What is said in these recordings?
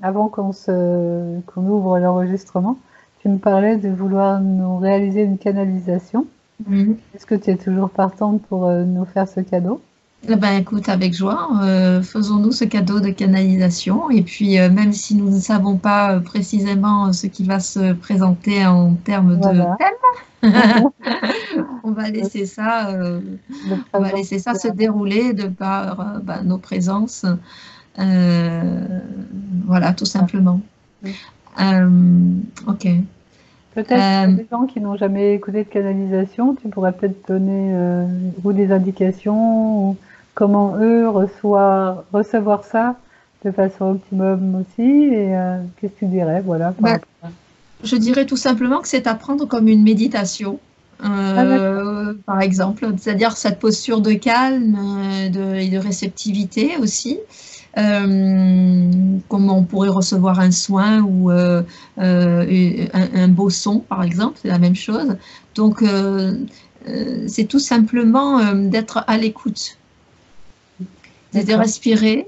avant qu'on ouvre l'enregistrement, tu me parlais de vouloir nous réaliser une canalisation. Mhm. Est-ce que tu es toujours partante pour nous faire ce cadeau? Eh ben, écoute, avec joie, faisons-nous ce cadeau de canalisation. Et puis, même si nous ne savons pas précisément ce qui va se présenter en termes de Voilà, thème, on va le, laisser ça, le on va présent. laisser ça se dérouler de par nos présences. Euh, voilà, tout simplement. Ok. Peut-être pour Euh, les gens qui n'ont jamais écouté de canalisation, tu pourrais peut-être donner ou des indications ou comment eux recevoir ça de façon optimum aussi. Et qu'est-ce que tu dirais, voilà, par bah, rapport à... je dirais tout simplement que c'est à prendre comme une méditation. Ah d'accord, Par exemple, c'est-à-dire cette posture de calme et de réceptivité aussi. Comme on pourrait recevoir un soin ou un beau son, par exemple, c'est la même chose. Donc, c'est tout simplement d'être à l'écoute, de d'accord, respirer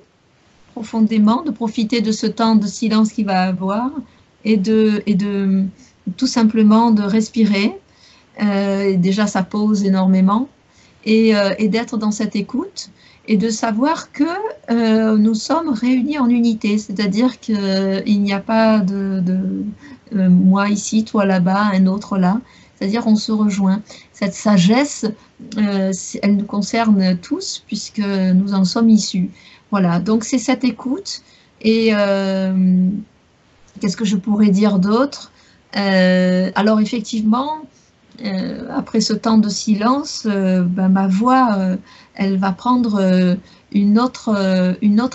profondément, de profiter de ce temps de silence qu'il va avoir et de tout simplement de respirer. Déjà, ça pose énormément et d'être dans cette écoute et de savoir que nous sommes réunis en unité, c'est-à-dire qu'il n'y a pas de moi ici, toi là-bas, un autre là, c'est-à-dire on se rejoint. Cette sagesse, elle nous concerne tous puisque nous en sommes issus. Voilà, donc c'est cette écoute et qu'est-ce que je pourrais dire d'autre? Alors effectivement, après ce temps de silence, ben, ma voix, elle va prendre une autre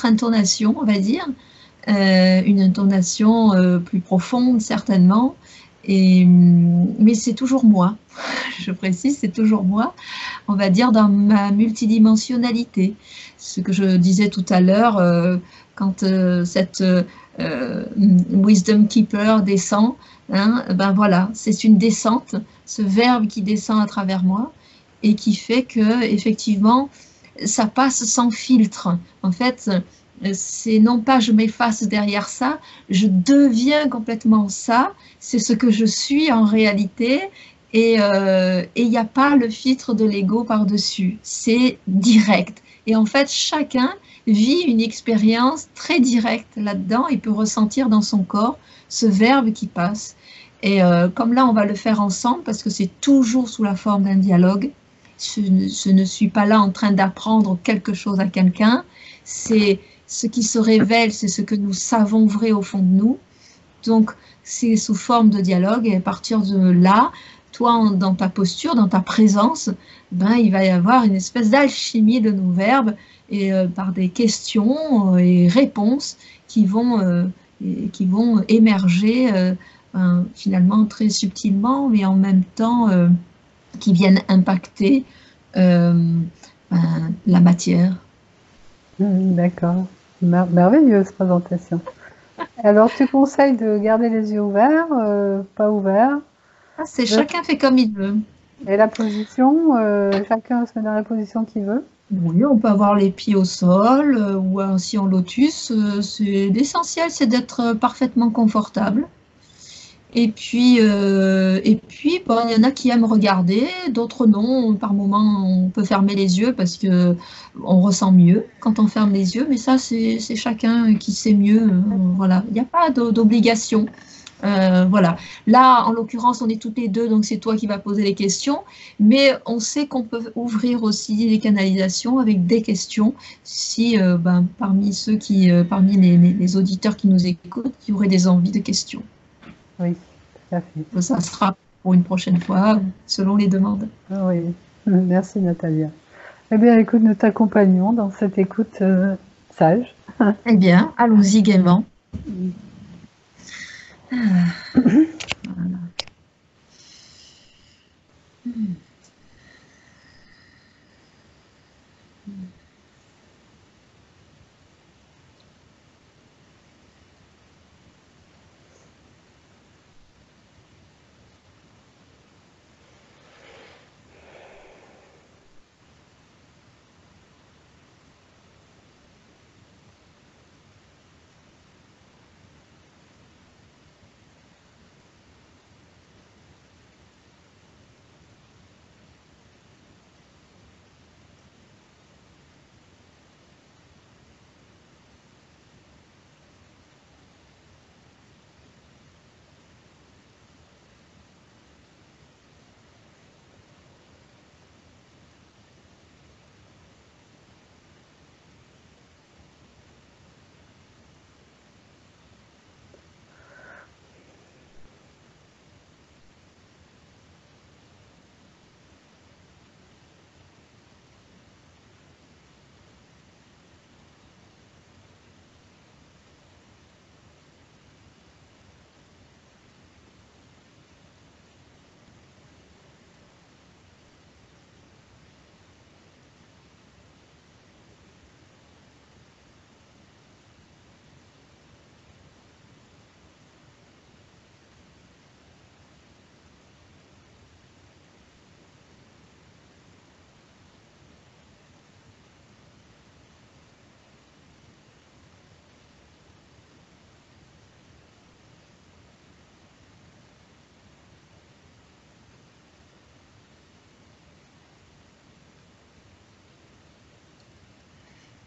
intonation, on va dire, une intonation plus profonde certainement. Mais c'est toujours moi, je précise, c'est toujours moi, on va dire dans ma multidimensionnalité. Ce que je disais tout à l'heure, quand cette Wisdom Keeper descend, hein, ben voilà, c'est une descente, ce verbe qui descend à travers moi et qui fait que effectivement ça passe sans filtre. En fait, c'est non pas je m'efface derrière ça, je deviens complètement ça, c'est ce que je suis en réalité et il n'y a pas le filtre de l'ego par-dessus, c'est direct. Et en fait, chacun vit une expérience très directe là-dedans et peut ressentir dans son corps ce verbe qui passe. Et comme là, on va le faire ensemble parce que c'est toujours sous la forme d'un dialogue. Je ne suis pas là en train d'apprendre quelque chose à quelqu'un. C'est ce qui se révèle, c'est ce que nous savons vrai au fond de nous. Donc, c'est sous forme de dialogue et à partir de là, toi, dans ta posture, dans ta présence, ben, il va y avoir une espèce d'alchimie de nos verbes et par des questions et réponses qui vont émerger ben, finalement très subtilement, mais en même temps qui viennent impacter ben, la matière. d'accord. Merveilleuse présentation. Alors tu conseilles de garder les yeux ouverts, pas ouverts, Ah, c'est de- chacun fait comme il veut. et la position, chacun se met dans la position qu'il veut. Oui, on peut avoir les pieds au sol ou ainsi en lotus. L'essentiel, c'est d'être parfaitement confortable. Et puis, bon, il y en a qui aiment regarder, d'autres non. Par moment, on peut fermer les yeux parce que on ressent mieux quand on ferme les yeux. Mais ça, c'est chacun qui sait mieux. Voilà, il n'y a pas d'obligation. Voilà. Là, en l'occurrence, on est toutes les deux, donc c'est toi qui vas poser les questions. Mais on sait qu'on peut ouvrir aussi les canalisations avec des questions. Si ben, parmi parmi les auditeurs qui nous écoutent, il y aurait des envies de questions. Oui, tout à fait. Ça sera pour une prochaine fois, selon les demandes. Oui, merci Natalia. Eh bien, écoute, nous t'accompagnons dans cette écoute sage. Eh bien, allons-y gaiement.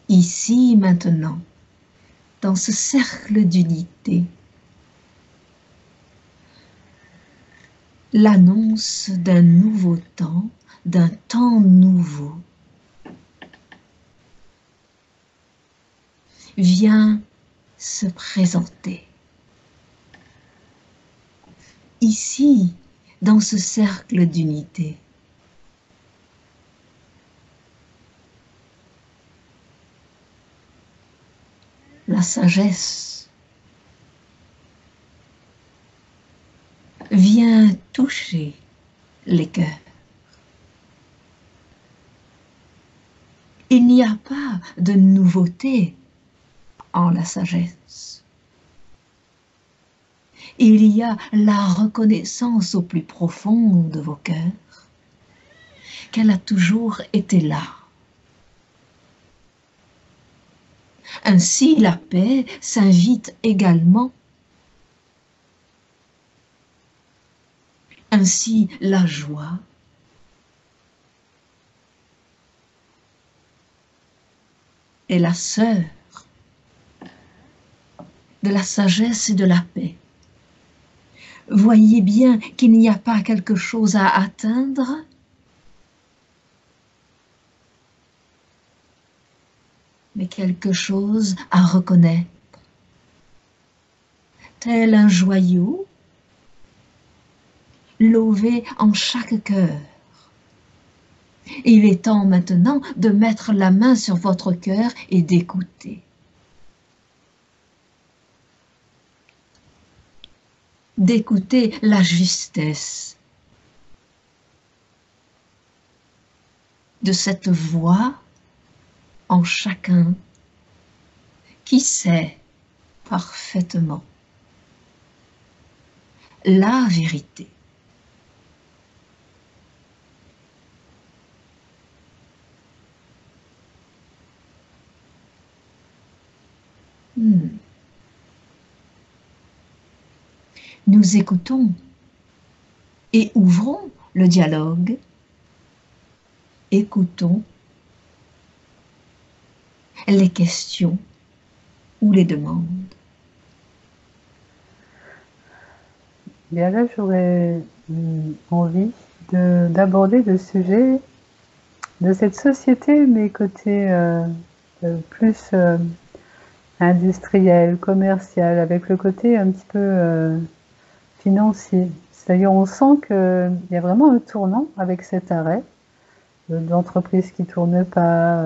ici, maintenant, dans ce cercle d'unité, l'annonce d'un nouveau temps, d'un temps nouveau, vient se présenter. Ici, dans ce cercle d'unité, la sagesse vient toucher les cœurs. Il n'y a pas de nouveauté en la sagesse. Il y a la reconnaissance au plus profond de vos cœurs qu'elle a toujours été là. Ainsi, la paix s'invite également. Ainsi, la joie. Est la sœur de la sagesse et de la paix. Voyez bien qu'il n'y a pas quelque chose à atteindre, mais quelque chose à reconnaître, tel un joyau lové en chaque cœur. Il est temps maintenant de mettre la main sur votre cœur et d'écouter. D'écouter la justesse de cette voix en chacun qui sait parfaitement la vérité. Nous écoutons et ouvrons le dialogue. Écoutons les questions ou les demandes. Bien là, j'aurais envie d'aborder le sujet de cette société, mais côté plus industriel, commercial, avec le côté un petit peu financier. C'est-à-dire, on sent qu'il y a vraiment un tournant avec cet arrêt d'entreprises qui ne tournent pas,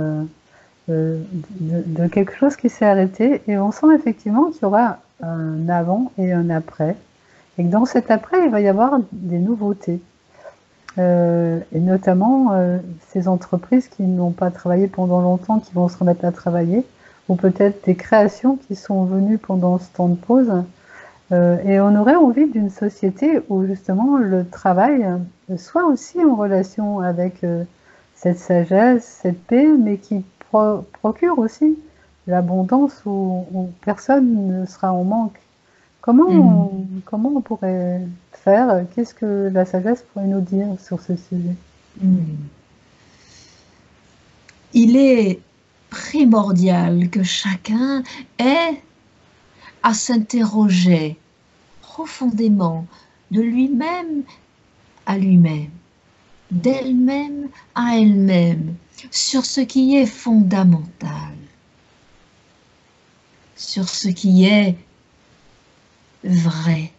de quelque chose qui s'est arrêté, et on sent effectivement qu'il y aura un avant et un après, et que dans cet après, il va y avoir des nouveautés. Et notamment ces entreprises qui n'ont pas travaillé pendant longtemps, qui vont se remettre à travailler, ou peut-être des créations qui sont venues pendant ce temps de pause. Et on aurait envie d'une société où justement le travail soit aussi en relation avec cette sagesse, cette paix, mais qui procure aussi l'abondance où personne ne sera en manque. Comment on pourrait faire? Qu'est-ce que la sagesse pourrait nous dire sur ce sujet? Il est primordial que chacun ait à s'interroger profondément de lui-même à lui-même, d'elle-même à elle-même, sur ce qui est fondamental, sur ce qui est vrai,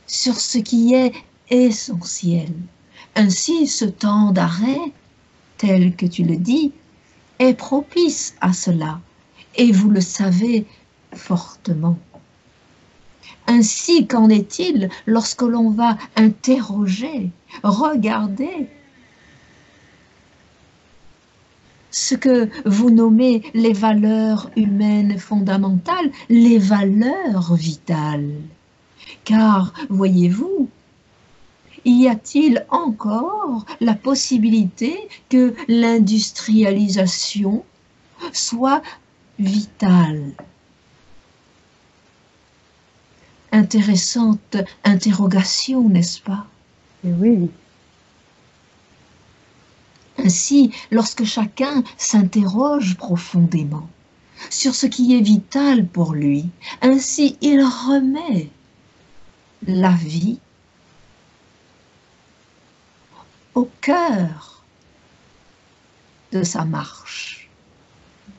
sur ce qui est essentiel. Ainsi, ce temps d'arrêt, tel que tu le dis, est propice à cela, et vous le savez fortement. Ainsi, qu'en est-il lorsque l'on va interroger, regarder ce que vous nommez les valeurs humaines fondamentales, les valeurs vitales? Car, voyez-vous, y a-t-il encore la possibilité que l'industrialisation soit vitale? Intéressante interrogation, n'est-ce pas? Et oui. Ainsi, lorsque chacun s'interroge profondément sur ce qui est vital pour lui, ainsi il remet la vie au cœur de sa marche,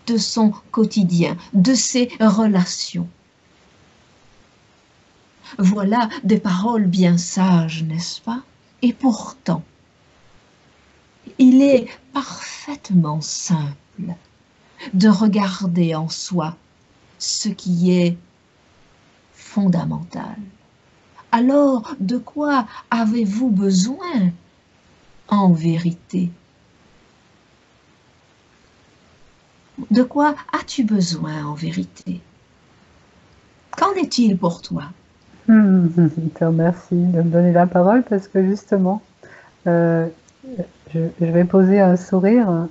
de son quotidien, de ses relations. Voilà des paroles bien sages, n'est-ce pas? Et pourtant, il est parfaitement simple de regarder en soi ce qui est fondamental. Alors, de quoi avez-vous besoin en vérité? De quoi as-tu besoin en vérité? Qu'en est-il pour toi? Je te remercie de me donner la parole parce que justement, je vais poser un sourire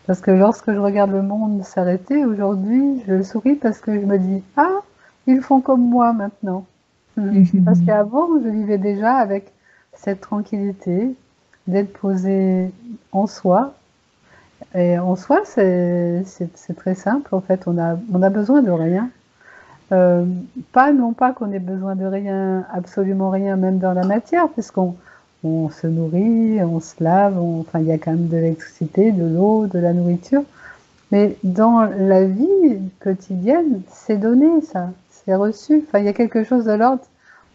parce que lorsque je regarde le monde s'arrêter aujourd'hui, je souris parce que je me dis ah, ils font comme moi maintenant. Parce qu'avant, je vivais déjà avec cette tranquillité d'être posé en soi. Et en soi, c'est très simple en fait. On a besoin de rien. Pas non pas qu'on ait besoin de rien, absolument rien, même dans la matière, puisqu'on se nourrit, on se lave, enfin il y a quand même de l'électricité, de l'eau, de la nourriture. Mais dans la vie quotidienne, c'est donné ça, c'est reçu. Enfin il y a quelque chose de l'ordre.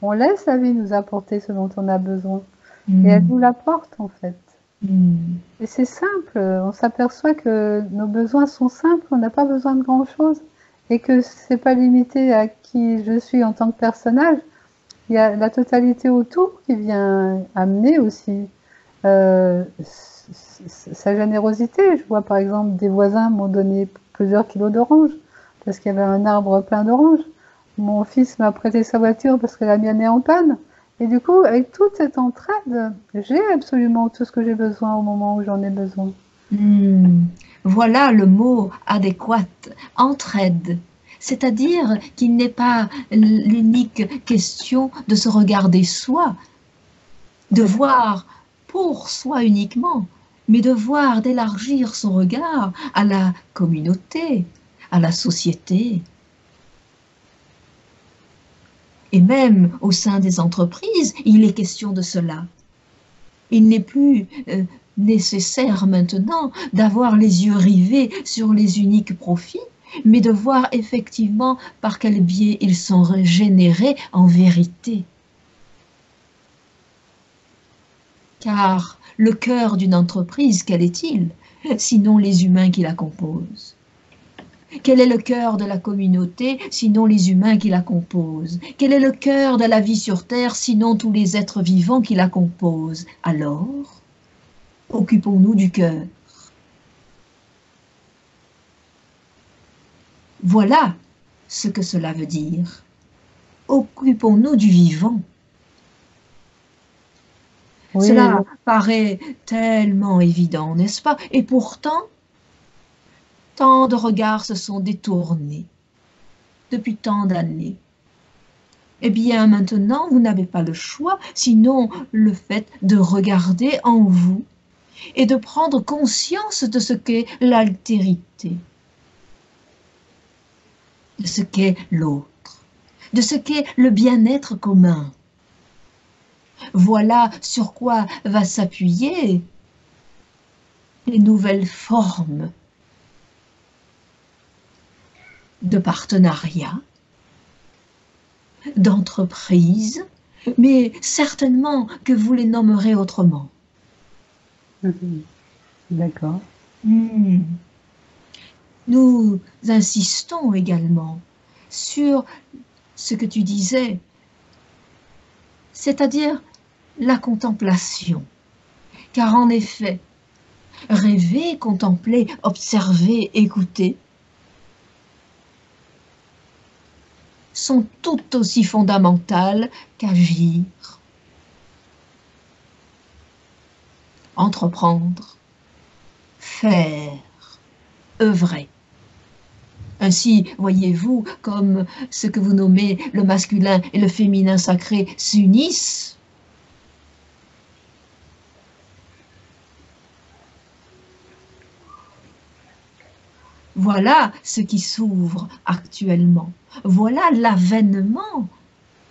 On laisse la vie nous apporter ce dont on a besoin. Et elle nous l'apporte en fait. Et c'est simple, on s'aperçoit que nos besoins sont simples, on n'a pas besoin de grand chose. Et que c'est pas limité à qui je suis en tant que personnage. Il y a la totalité autour qui vient amener aussi sa générosité. Je vois par exemple des voisins m'ont donné plusieurs kilos d'oranges parce qu'il y avait un arbre plein d'oranges. Mon fils m'a prêté sa voiture parce que la mienne est en panne. Et du coup, avec toute cette entraide, j'ai absolument tout ce que j'ai besoin au moment où j'en ai besoin. Voilà le mot adéquat, entraide. C'est-à-dire qu'il n'est pas l'unique question de se regarder soi, de voir pour soi uniquement, mais de voir, d'élargir son regard à la communauté, à la société. Et même au sein des entreprises, il est question de cela. Il n'est plus nécessaire maintenant d'avoir les yeux rivés sur les uniques profits, mais de voir effectivement par quel biais ils sont générés en vérité. Car le cœur d'une entreprise, quel est-il, sinon les humains qui la composent? Quel est le cœur de la communauté, sinon les humains qui la composent? Quel est le cœur de la vie sur Terre, sinon tous les êtres vivants qui la composent? Alors, occupons-nous du cœur. Voilà ce que cela veut dire. Occupons-nous du vivant. Oui, cela paraît tellement évident, n'est-ce pas? Et pourtant, tant de regards se sont détournés depuis tant d'années. Eh bien, maintenant, vous n'avez pas le choix, sinon le fait de regarder en vous et de prendre conscience de ce qu'est l'altérité, de ce qu'est l'autre, de ce qu'est le bien-être commun. Voilà sur quoi va s'appuyer les nouvelles formes de partenariat, d'entreprise, mais certainement que vous les nommerez autrement. D'accord. Nous insistons également sur ce que tu disais, c'est-à-dire la contemplation. Car en effet, rêver, contempler, observer, écouter sont tout aussi fondamentales qu'agir, entreprendre, faire, œuvrer. Ainsi, voyez-vous, comme ce que vous nommez le masculin et le féminin sacré s'unissent, Voilà ce qui s'ouvre actuellement. Voilà l'avènement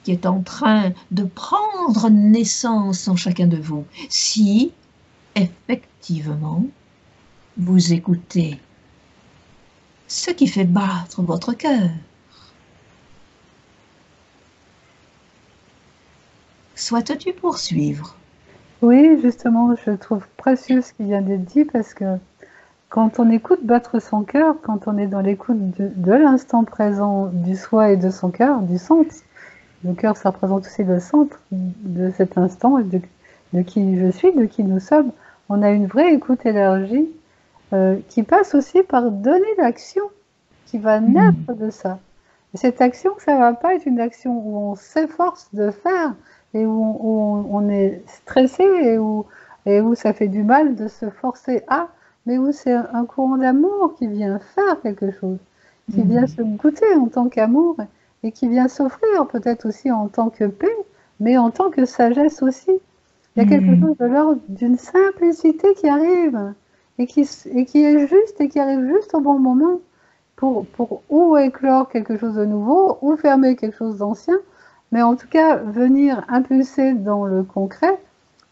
qui est en train de prendre naissance en chacun de vous. Si, effectivement, vous écoutez ce qui fait battre votre cœur. Souhaites-tu poursuivre? Oui, justement, je trouve précieux ce qui vient d'être dit parce que quand on écoute battre son cœur, quand on est dans l'écoute de l'instant présent du soi et de son cœur, du centre, le cœur, ça représente aussi le centre de cet instant, de qui je suis, de qui nous sommes. On a une vraie écoute élargie qui passe aussi par donner l'action qui va naître de ça. Et cette action, ça ne va pas être une action où on s'efforce de faire et où on est stressé et où ça fait du mal de se forcer à, mais où c'est un courant d'amour qui vient faire quelque chose, qui vient se goûter en tant qu'amour et qui vient s'offrir peut-être aussi en tant que paix, mais en tant que sagesse aussi. Il y a quelque chose de l'ordre d'une simplicité qui arrive et qui est juste et qui arrive juste au bon moment pour ou éclore quelque chose de nouveau ou fermer quelque chose d'ancien, mais en tout cas venir impulser dans le concret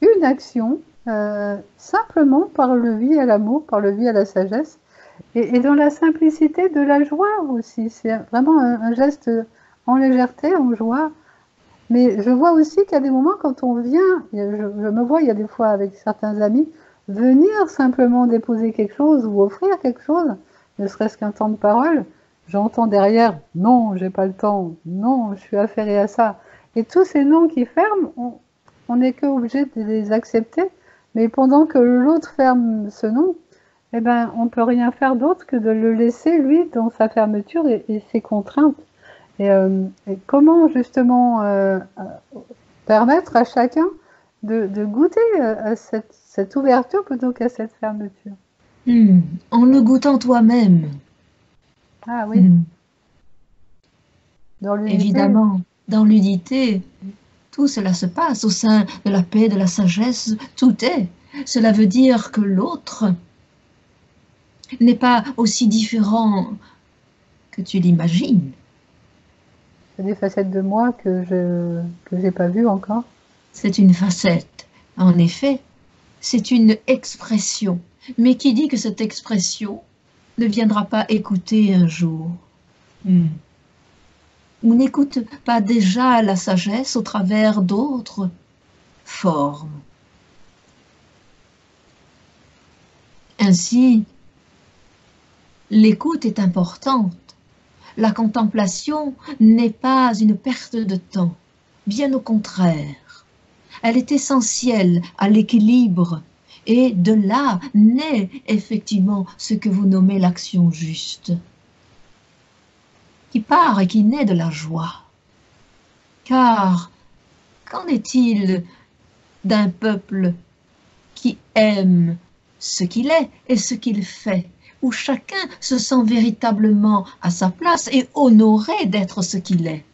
une action simplement par le vie à l'amour, par le vie à la sagesse et dans la simplicité de la joie aussi. C'est vraiment un geste en légèreté, en joie. Mais je vois aussi qu'il y a des moments quand on vient, je me vois, il y a des fois avec certains amis, venir simplement déposer quelque chose ou offrir quelque chose, ne serait-ce qu'un temps de parole, j'entends derrière, non, j'ai pas le temps, non, je suis affairée à ça. Et tous ces noms qui ferment, on n'est que obligé de les accepter, mais pendant que l'autre ferme ce nom, eh ben, on peut rien faire d'autre que de le laisser, lui, dans sa fermeture et ses contraintes. Et comment justement permettre à chacun de goûter à cette ouverture plutôt qu'à cette fermeture. En le goûtant toi-même. Ah oui, dans l'unité. Évidemment, dans l'unité, tout cela se passe au sein de la paix, de la sagesse, tout est. Cela veut dire que l'autre n'est pas aussi différent que tu l'imagines. C'est des facettes de moi que j'ai pas vues encore. C'est une facette, en effet, c'est une expression. Mais qui dit que cette expression ne viendra pas écouter un jour? On n'écoute pas déjà la sagesse au travers d'autres formes. Ainsi, l'écoute est importante. La contemplation n'est pas une perte de temps, bien au contraire. Elle est essentielle à l'équilibre et de là naît effectivement ce que vous nommez l'action juste, qui part et qui naît de la joie. Car qu'en est-il d'un peuple qui aime ce qu'il est et ce qu'il fait, où chacun se sent véritablement à sa place et honoré d'être ce qu'il est,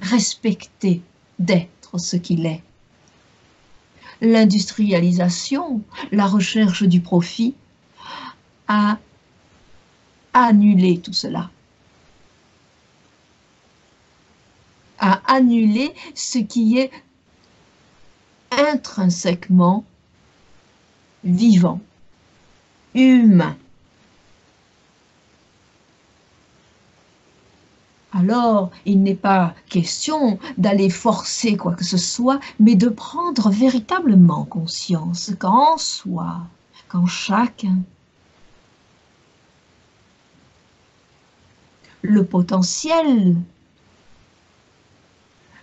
respecté d'être ce qu'il est? L'industrialisation, la recherche du profit a annulé tout cela, a annulé ce qui est intrinsèquement vivant, humain. Alors, il n'est pas question d'aller forcer quoi que ce soit, mais de prendre véritablement conscience qu'en soi, qu'en chacun, le potentiel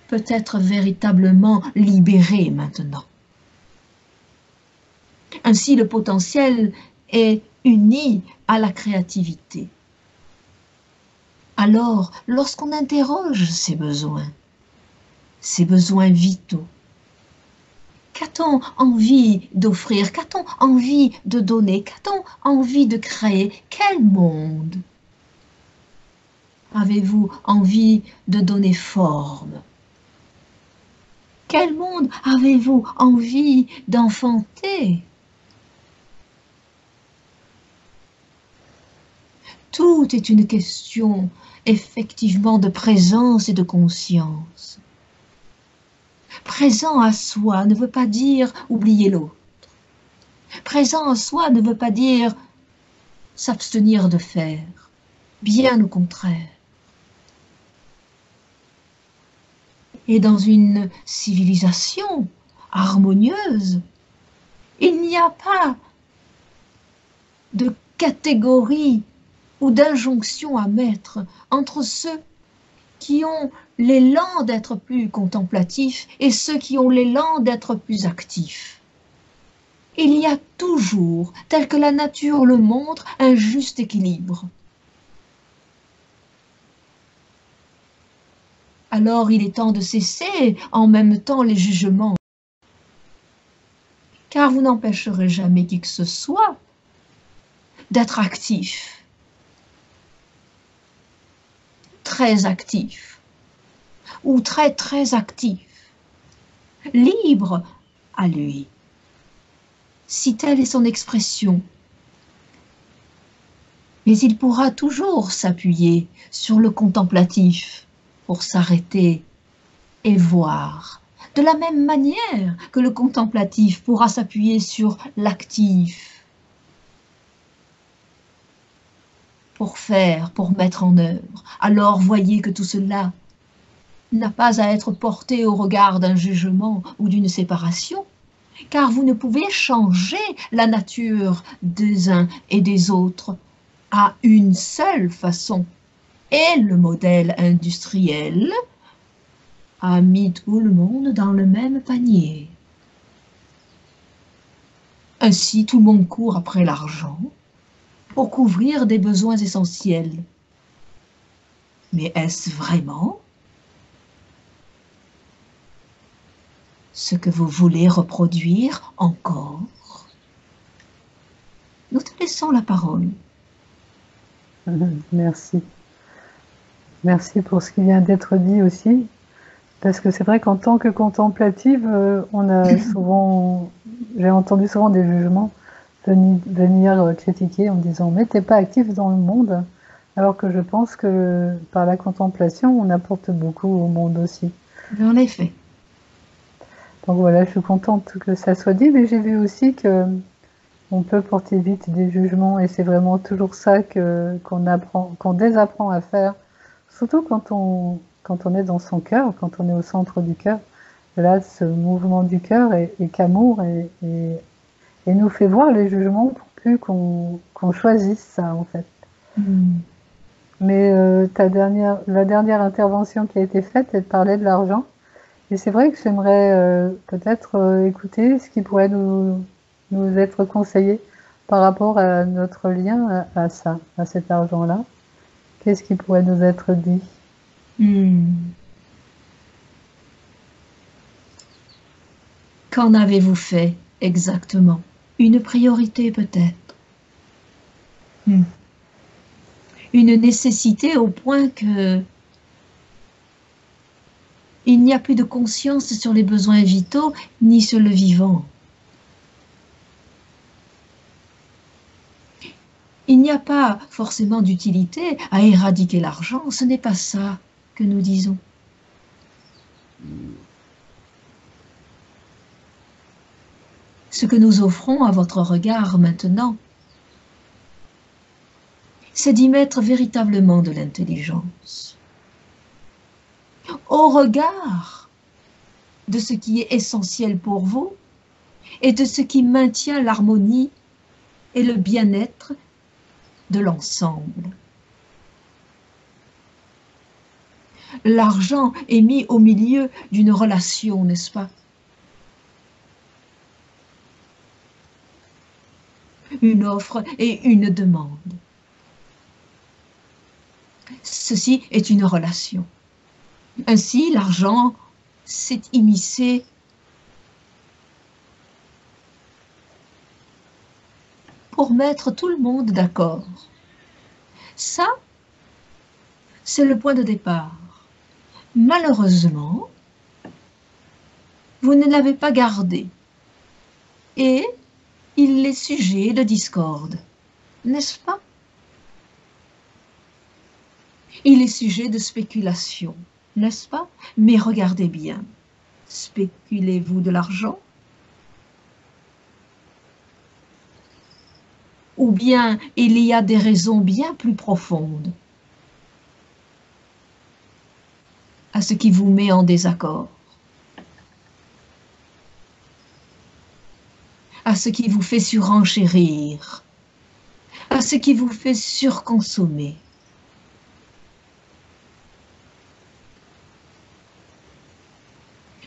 peut être véritablement libéré maintenant. Ainsi, le potentiel est uni à la créativité. Alors, lorsqu'on interroge ces besoins vitaux, qu'a-t-on envie d'offrir? Qu'a-t-on envie de donner? Qu'a-t-on envie de créer? Quel monde avez-vous envie de donner forme? Quel monde avez-vous envie d'enfanter? Tout est une question, effectivement, de présence et de conscience. Présent à soi ne veut pas dire oublier l'autre. Présent à soi ne veut pas dire s'abstenir de faire. Bien au contraire. Et dans une civilisation harmonieuse, il n'y a pas de catégorie ou d'injonction à mettre entre ceux qui ont l'élan d'être plus contemplatifs et ceux qui ont l'élan d'être plus actifs. Il y a toujours, tel que la nature le montre, un juste équilibre. Alors il est temps de cesser en même temps les jugements, car vous n'empêcherez jamais qui que ce soit d'être actif, très actif, ou très très actif, libre à lui, si telle est son expression. Mais il pourra toujours s'appuyer sur le contemplatif pour s'arrêter et voir, de la même manière que le contemplatif pourra s'appuyer sur l'actif pour faire, pour mettre en œuvre. Alors voyez que tout cela n'a pas à être porté au regard d'un jugement ou d'une séparation, car vous ne pouvez changer la nature des uns et des autres à une seule façon. Et le modèle industriel a mis tout le monde dans le même panier. Ainsi, tout le monde court après l'argent pour couvrir des besoins essentiels. Mais est-ce vraiment ce que vous voulez reproduire encore? Nous te laissons la parole. Merci. Merci pour ce qui vient d'être dit aussi. Parce que c'est vrai qu'en tant que contemplative, on a souvent, j'ai entendu souvent des jugements venir critiquer en disant mais t'es pas actif dans le monde, alors que je pense que par la contemplation, on apporte beaucoup au monde aussi. En effet. Donc voilà, je suis contente que ça soit dit, mais j'ai vu aussi que on peut porter vite des jugements et c'est vraiment toujours ça qu'on apprend, qu'on désapprend à faire, surtout quand on est dans son cœur, quand on est au centre du cœur. Là, ce mouvement du cœur est qu'amour et nous fait voir les jugements pour plus qu'on choisisse ça en fait. Mais la dernière intervention qui a été faite, elle parlait de l'argent. Et c'est vrai que j'aimerais peut-être écouter ce qui pourrait nous être conseillé par rapport à notre lien à ça, à cet argent-là. Qu'est-ce qui pourrait nous être dit? Qu'en avez-vous fait exactement? Une priorité peut-être. Une nécessité au point que il n'y a plus de conscience sur les besoins vitaux ni sur le vivant. Il n'y a pas forcément d'utilité à éradiquer l'argent, ce n'est pas ça que nous disons. Ce que nous offrons à votre regard maintenant, c'est d'y mettre véritablement de l'intelligence. Au regard de ce qui est essentiel pour vous et de ce qui maintient l'harmonie et le bien-être de l'ensemble. L'argent est mis au milieu d'une relation, n'est-ce pas? Une offre et une demande. Ceci est une relation. Ainsi, l'argent s'est immiscé pour mettre tout le monde d'accord. Ça, c'est le point de départ. Malheureusement, vous ne l'avez pas gardé et il est sujet de discorde, n'est-ce pas? Il est sujet de spéculation, n'est-ce pas? Mais regardez bien, spéculez-vous de l'argent? Ou bien il y a des raisons bien plus profondes à ce qui vous met en désaccord, à ce qui vous fait surenchérir, à ce qui vous fait surconsommer.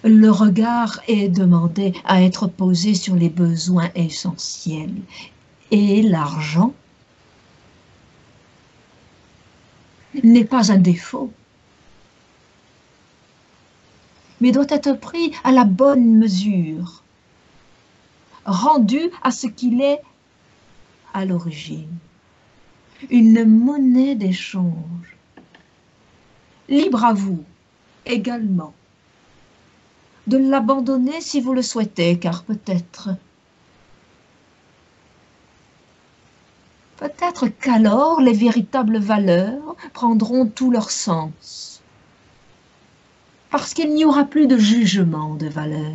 Le regard est demandé à être posé sur les besoins essentiels. Et l'argent n'est pas un défaut, mais doit être pris à la bonne mesure, rendu à ce qu'il est à l'origine, une monnaie d'échange. Libre à vous également de l'abandonner si vous le souhaitez, car peut-être qu'alors les véritables valeurs prendront tout leur sens, parce qu'il n'y aura plus de jugement de valeur.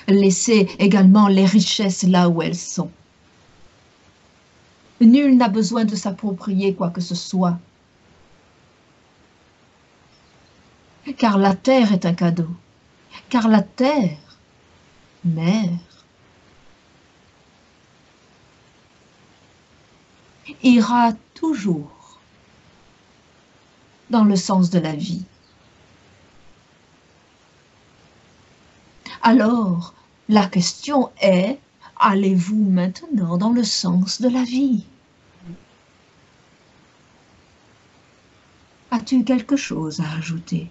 Laissez également les richesses là où elles sont. Nul n'a besoin de s'approprier quoi que ce soit, car la terre est un cadeau, car la terre, mère, ira toujours dans le sens de la vie. Alors, la question est, allez-vous maintenant dans le sens de la vie? As-tu quelque chose à ajouter?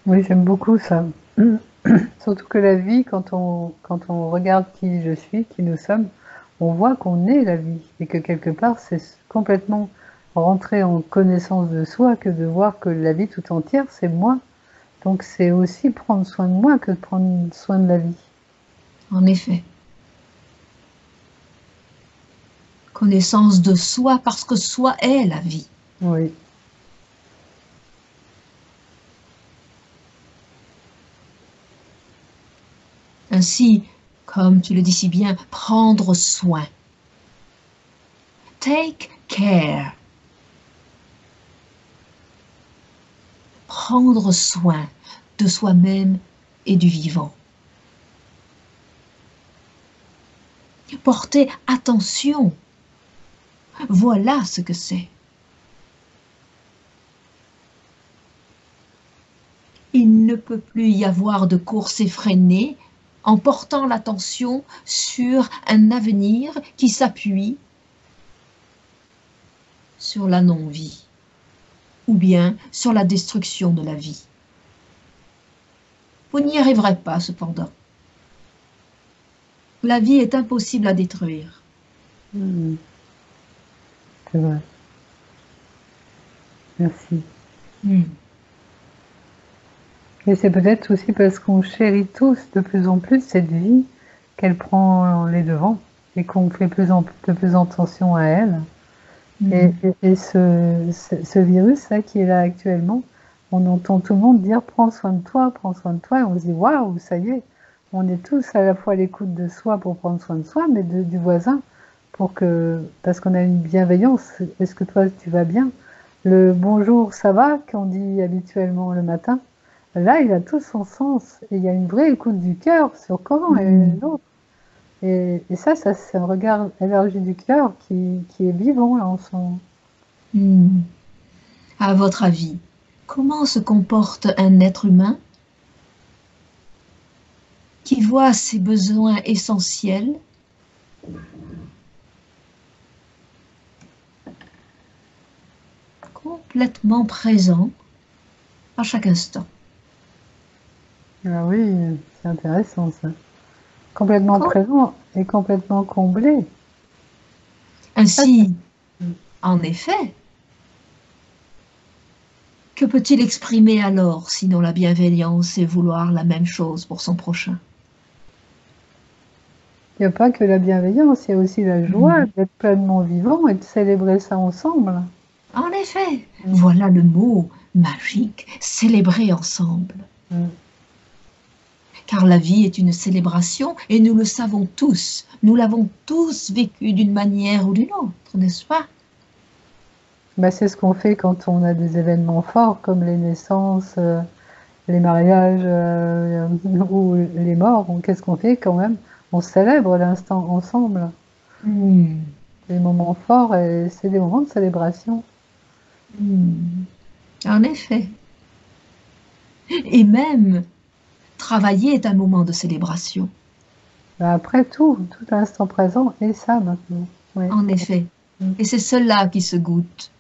Oui, j'aime beaucoup ça. Surtout que la vie, quand on regarde qui je suis, qui nous sommes, on voit qu'on est la vie et que quelque part, c'est complètement rentrer en connaissance de soi que de voir que la vie tout entière, c'est moi. Donc c'est aussi prendre soin de moi que de prendre soin de la vie. En effet. Connaissance de soi parce que soi est la vie. Oui. Ainsi, comme tu le dis si bien, prendre soin. Take care. Prendre soin de soi-même et du vivant. Porter attention. Voilà ce que c'est. Il ne peut plus y avoir de course effrénée en portant l'attention sur un avenir qui s'appuie sur la non-vie ou bien sur la destruction de la vie. Vous n'y arriverez pas cependant. La vie est impossible à détruire. C'est vrai. Merci. Et c'est peut-être aussi parce qu'on chérit tous de plus en plus cette vie qu'elle prend les devants et qu'on fait de plus en attention à elle. Et ce virus là qui est là actuellement, on entend tout le monde dire prends soin de toi, et on se dit waouh, ça y est, on est tous à la fois à l'écoute de soi pour prendre soin de soi, mais du voisin, parce qu'on a une bienveillance. Est-ce que toi tu vas bien? Le bonjour, ça va, qu'on dit habituellement le matin, là il a tout son sens, et il y a une vraie écoute du cœur sur comment est l'autre. Et ça c'est un regard élargi du cœur qui est vivant là en ce moment. À votre avis, comment se comporte un être humain qui voit ses besoins essentiels complètement présents à chaque instant? Ah oui, c'est intéressant ça. Complètement présent et complètement comblé. Ainsi, en effet, que peut-il exprimer alors, sinon la bienveillance et vouloir la même chose pour son prochain? il n'y a pas que la bienveillance, il y a aussi la joie Mm. d'être pleinement vivant et de célébrer ça ensemble. En effet, Mm. voilà le mot magique, célébrer ensemble. Mm. Car la vie est une célébration et nous le savons tous. Nous l'avons tous vécu d'une manière ou d'une autre, n'est-ce pas? Bah, c'est ce qu'on fait quand on a des événements forts comme les naissances, les mariages ou les morts. Qu'est-ce qu'on fait quand même? On célèbre l'instant ensemble. Mm. Des moments forts et c'est des moments de célébration. Mm. En effet. Et même travailler est un moment de célébration. Bah, après tout l'instant présent est ça maintenant. Oui. En effet. Mm. Et c'est cela qui se goûte.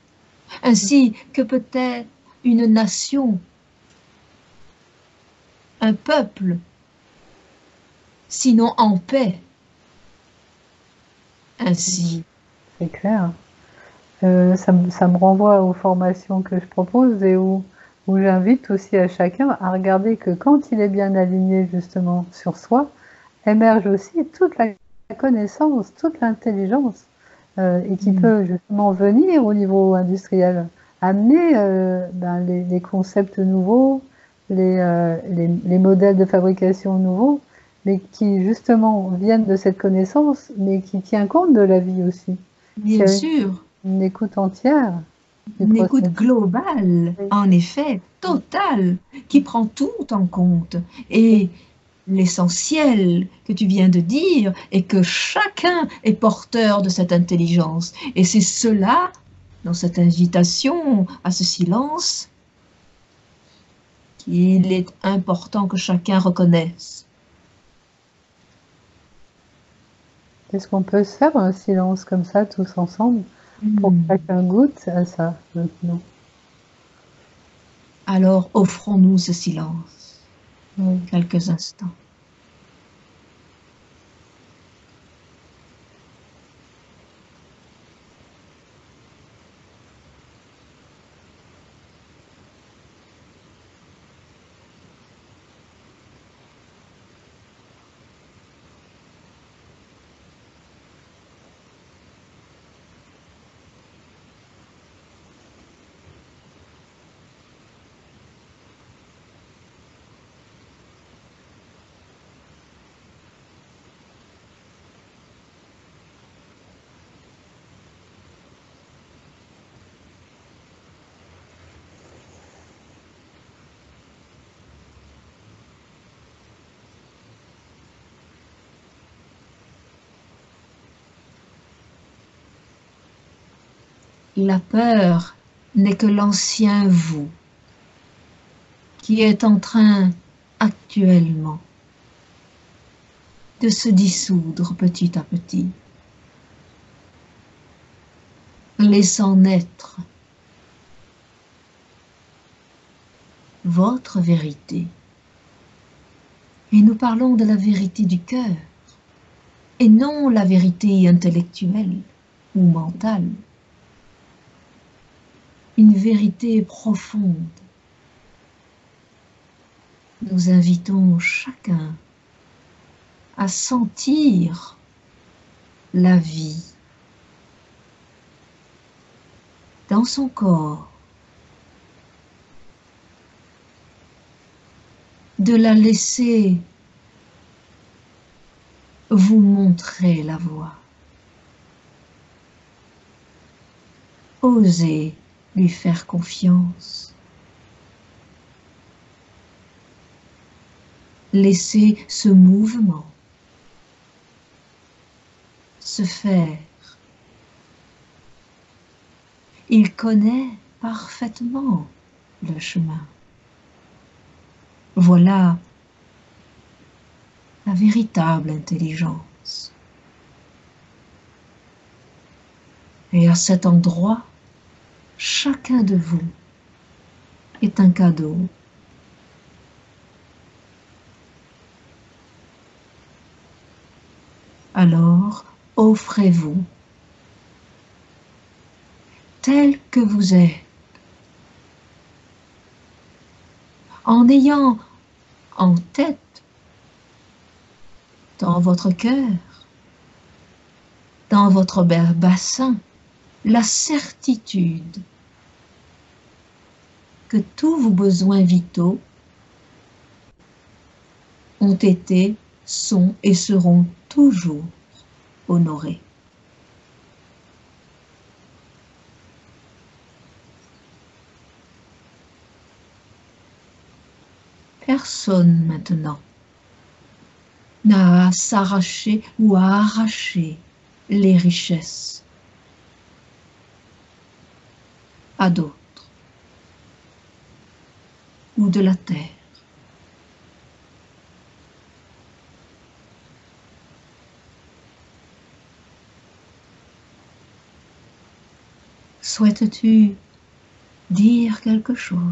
Ainsi que peut-être une nation, un peuple, sinon en paix. Ainsi. C'est clair. Ça me renvoie aux formations que je propose et où j'invite aussi à chacun à regarder que quand il est bien aligné justement sur soi, émerge aussi toute la connaissance, toute l'intelligence et qui Mm. peut justement venir au niveau industriel, amener ben, les concepts nouveaux, les modèles de fabrication nouveaux, mais qui justement viennent de cette connaissance, mais qui tient compte de la vie aussi. Qui Bien a sûr. une écoute entière du Une écoute processus. globale, Oui. en effet, totale, qui prend tout en compte. Oui. Et l'essentiel que tu viens de dire est que chacun est porteur de cette intelligence. Et c'est cela, dans cette invitation à ce silence, qu'il est important que chacun reconnaisse. Est-ce qu'on peut se faire un silence comme ça, tous ensemble, pour que Hmm. chacun goûte à ça maintenant? Alors offrons-nous ce silence, Oui. quelques instants. La peur n'est que l'ancien vous qui est en train actuellement de se dissoudre petit à petit, laissant naître votre vérité. Et nous parlons de la vérité du cœur, et non la vérité intellectuelle ou mentale, une vérité profonde. Nous invitons chacun à sentir la vie dans son corps, de la laisser vous montrer la voie. Osez lui faire confiance. Laissez ce mouvement se faire. Il connaît parfaitement le chemin. Voilà la véritable intelligence. Et à cet endroit, chacun de vous est un cadeau. Alors, offrez-vous tel que vous êtes, en ayant en tête, dans votre cœur, dans votre bassin la certitude que tous vos besoins vitaux ont été, sont et seront toujours honorés. Personne maintenant n'a à s'arracher ou à arracher les richesses à d'autres ou de la terre. Souhaites-tu dire quelque chose?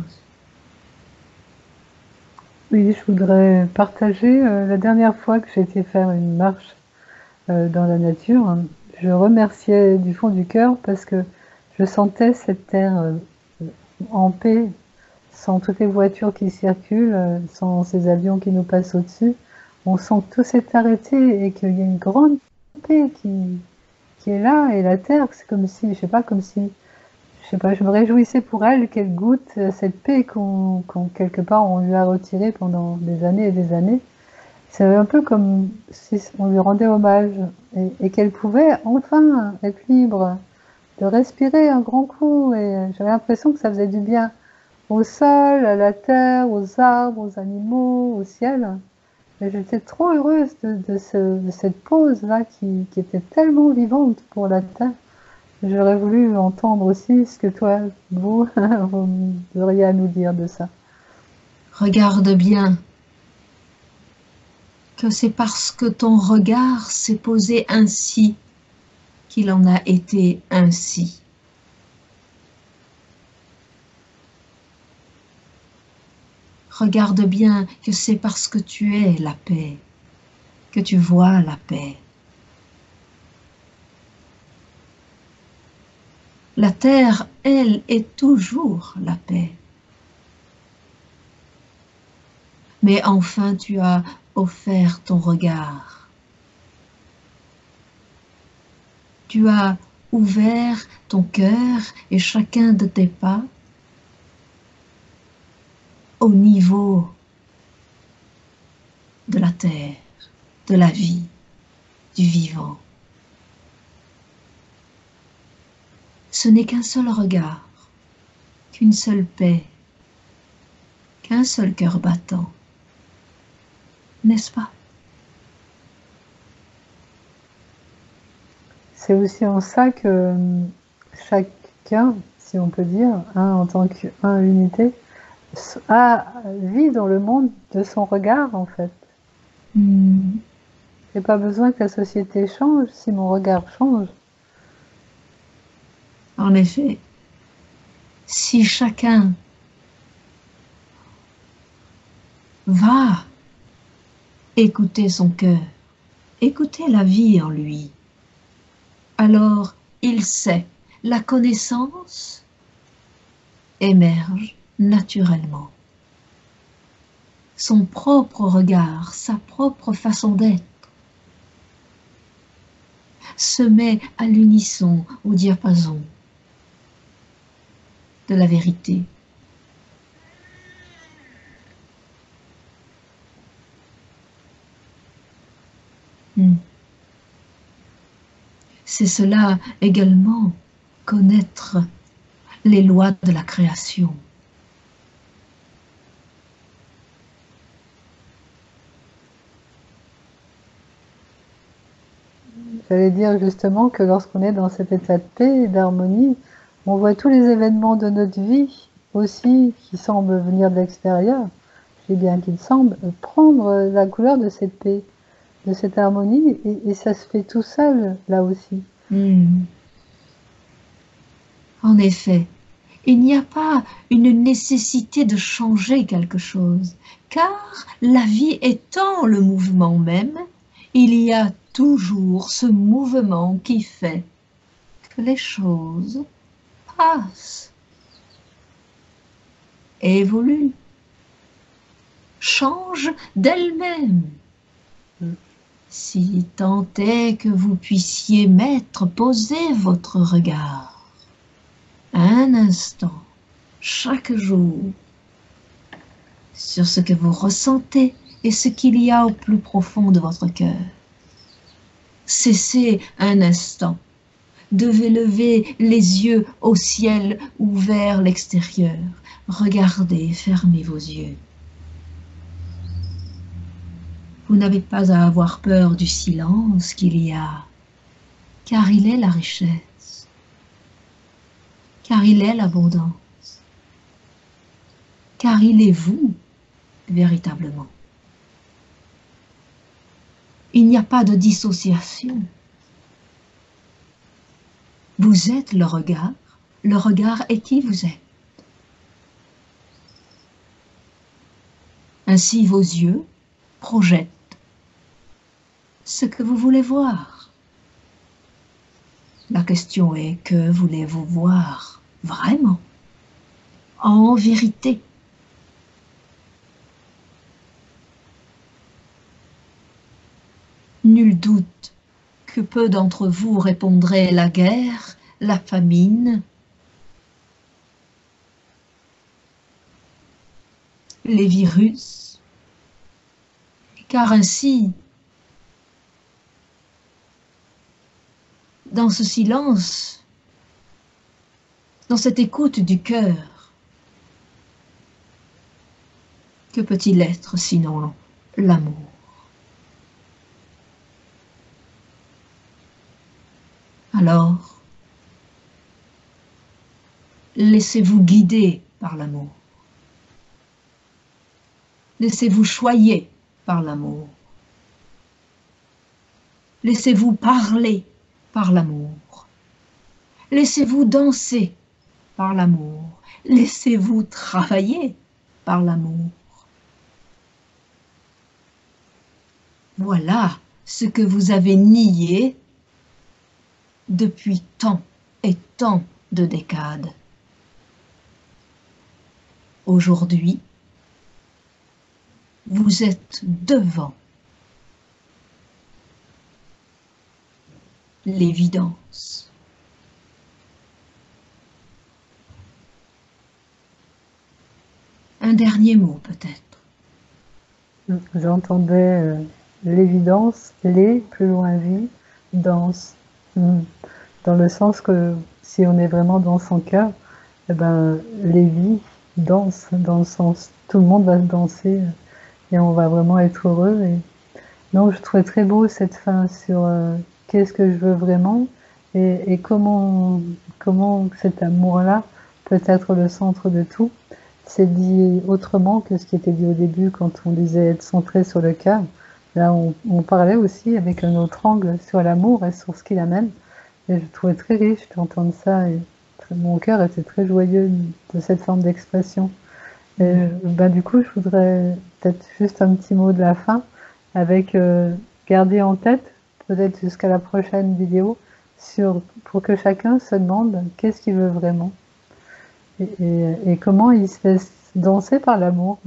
Oui, je voudrais partager la dernière fois que j'ai été faire une marche dans la nature. Je remerciais du fond du cœur parce que je sentais cette terre en paix, sans toutes les voitures qui circulent, sans ces avions qui nous passent au-dessus. On sent que tout s'est arrêté et qu'il y a une grande paix qui est là. Et la terre, c'est comme si, je sais pas, je me réjouissais pour elle qu'elle goûte cette paix quelque part on lui a retirée pendant des années et des années. C'est un peu comme si on lui rendait hommage et qu'elle pouvait enfin être libre de respirer un grand coup. Et j'avais l'impression que ça faisait du bien au sol, à la terre, aux arbres, aux animaux, au ciel. Et j'étais trop heureuse de cette pause-là qui était tellement vivante pour la terre. J'aurais voulu entendre aussi ce que toi, vous auriez à nous dire de ça. Regarde bien que c'est parce que ton regard s'est posé ainsi qu'il en a été ainsi. Regarde bien que c'est parce que tu es la paix que tu vois la paix. La terre, elle, est toujours la paix. Mais enfin tu as offert ton regard. Tu as ouvert ton cœur et chacun de tes pas au niveau de la terre, de la vie, du vivant. Ce n'est qu'un seul regard, qu'une seule paix, qu'un seul cœur battant, n'est-ce pas? C'est aussi en ça que chacun, si on peut dire, en tant qu'un unité, vit dans le monde de son regard en fait. J'ai pas besoin que la société change si mon regard change. En effet, si chacun va écouter son cœur, écouter la vie en lui, alors il sait, la connaissance émerge naturellement. Son propre regard, sa propre façon d'être se met à l'unisson, au diapason de la vérité. C'est cela également, connaître les lois de la création. J'allais dire justement que lorsqu'on est dans cet état de paix et d'harmonie, on voit tous les événements de notre vie aussi qui semblent venir de l'extérieur, je dis bien qu'ils semblent, prendre la couleur de cette paix, de cette harmonie, et ça se fait tout seul là aussi. En effet, il n'y a pas une nécessité de changer quelque chose, car la vie étant le mouvement même, il y a toujours ce mouvement qui fait que les choses passent, évoluent, changent d'elles-mêmes. Si tant est que vous puissiez poser votre regard un instant chaque jour sur ce que vous ressentez et ce qu'il y a au plus profond de votre cœur. Cessez un instant de lever les yeux au ciel ou vers l'extérieur. Regardez, fermez vos yeux. Vous n'avez pas à avoir peur du silence qu'il y a, car il est la richesse, car il est l'abondance, car il est vous, véritablement. Il n'y a pas de dissociation. Vous êtes le regard est qui vous êtes. Ainsi vos yeux projettent ce que vous voulez voir. La question est, que voulez-vous voir vraiment, en vérité? Nul doute que peu d'entre vous répondraient la guerre, la famine, les virus, car ainsi, dans ce silence, dans cette écoute du cœur, que peut-il être sinon l'amour? Alors, laissez-vous guider par l'amour. Laissez-vous choyer par l'amour. Laissez-vous parler par l'amour. Laissez-vous danser par l'amour. Laissez-vous travailler par l'amour. Voilà ce que vous avez nié depuis tant et tant de décades. Aujourd'hui, vous êtes devant l'évidence. Un dernier mot peut-être. J'entendais l'évidence, plus loin vie, danse. Dans le sens que si on est vraiment dans son cœur, eh ben, les vies dansent, dans le sens tout le monde va se danser et on va vraiment être heureux. Et donc je trouvais très beau cette fin sur qu'est-ce que je veux vraiment et comment cet amour-là peut être le centre de tout. C'est dit autrement que ce qui était dit au début quand on disait être centré sur le cœur. Là, on parlait aussi avec un autre angle sur l'amour et sur ce qu'il amène. Et je trouvais très riche d'entendre ça. Et mon cœur était très joyeux de cette forme d'expression. Et ben, du coup, je voudrais peut-être juste un petit mot de la fin avec garder en tête, peut-être jusqu'à la prochaine vidéo, pour que chacun se demande qu'est-ce qu'il veut vraiment. Et comment il se laisse danser par l'amour,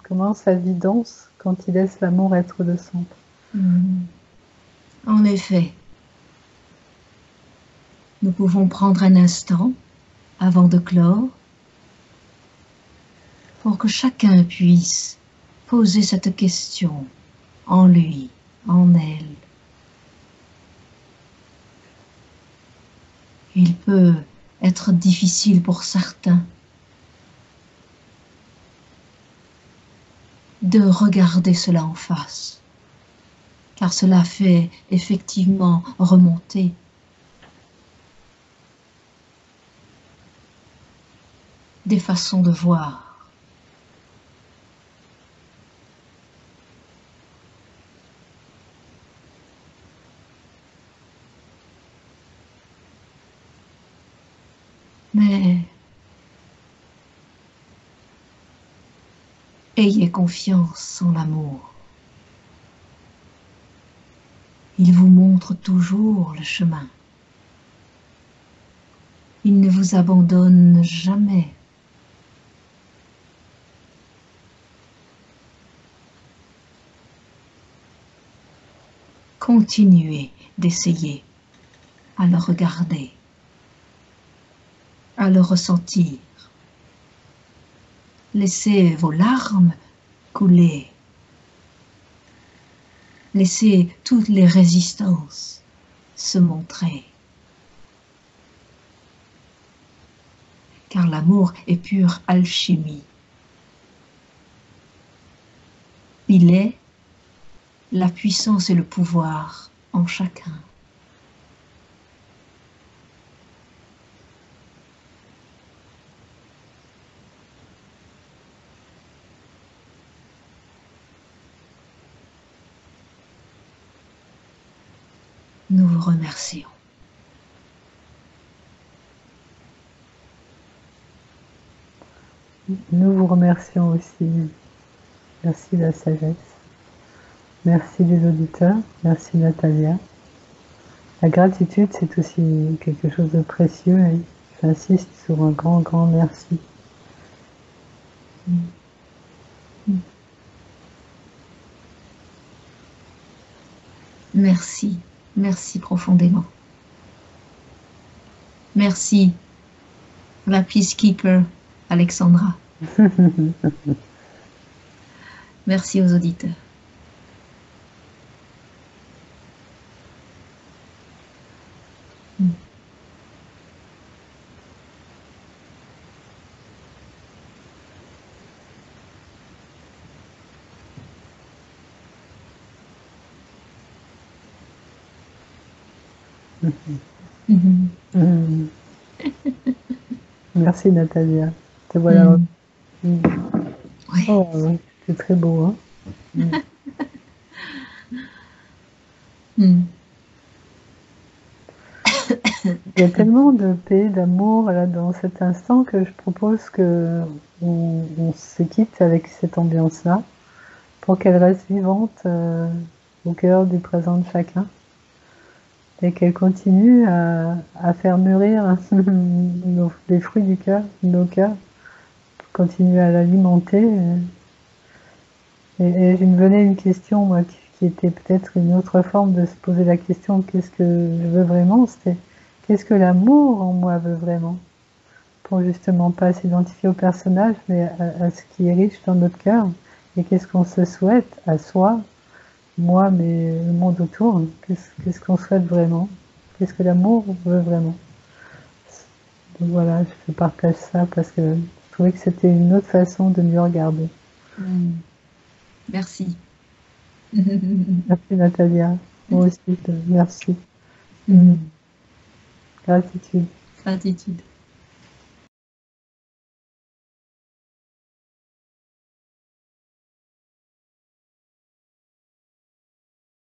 comment sa vie danse quand il laisse l'amour être le centre. En effet, nous pouvons prendre un instant avant de clore pour que chacun puisse poser cette question en lui, en elle. Il peut être difficile pour certains de regarder cela en face, car cela fait effectivement remonter des façons de voir. Mais ayez confiance en l'amour. Il vous montre toujours le chemin. Il ne vous abandonne jamais. continuez d'essayer à le regarder, à le ressentir. Laissez vos larmes couler. Laissez toutes les résistances se montrer. Car l'amour est pure alchimie. Il est la puissance et le pouvoir en chacun. Nous vous remercions. Nous vous remercions aussi. Merci de la sagesse. Merci les auditeurs. Merci Natalia. La gratitude, c'est aussi quelque chose de précieux et j'insiste sur un grand, grand merci. Merci, merci profondément. Merci, la peacekeeper Alexandra. Merci aux auditeurs. Merci Natalia. Te voilà. Ouais. Oh, ouais. C'est très beau. Hein. Il y a tellement de paix, d'amour là, dans cet instant que je propose que on se quitte avec cette ambiance-là pour qu'elle reste vivante au cœur du présent de chacun et qu'elle continue à faire mûrir les fruits du cœur, nos cœurs, continuer à l'alimenter. Et il me venait une question, moi, qui était peut-être une autre forme de se poser la question, qu'est-ce que je veux vraiment? C'était, qu'est-ce que l'amour en moi veut vraiment? Pour justement pas s'identifier au personnage, mais à ce qui est riche dans notre cœur. Et qu'est-ce qu'on se souhaite à soi, moi, mais le monde autour? Qu'est-ce qu'on souhaite vraiment? Qu'est-ce que l'amour veut vraiment? Donc voilà, je partage ça parce que je trouvais que c'était une autre façon de mieux regarder. Merci. Merci Natalia. Moi aussi, merci. Gratitude. Gratitude.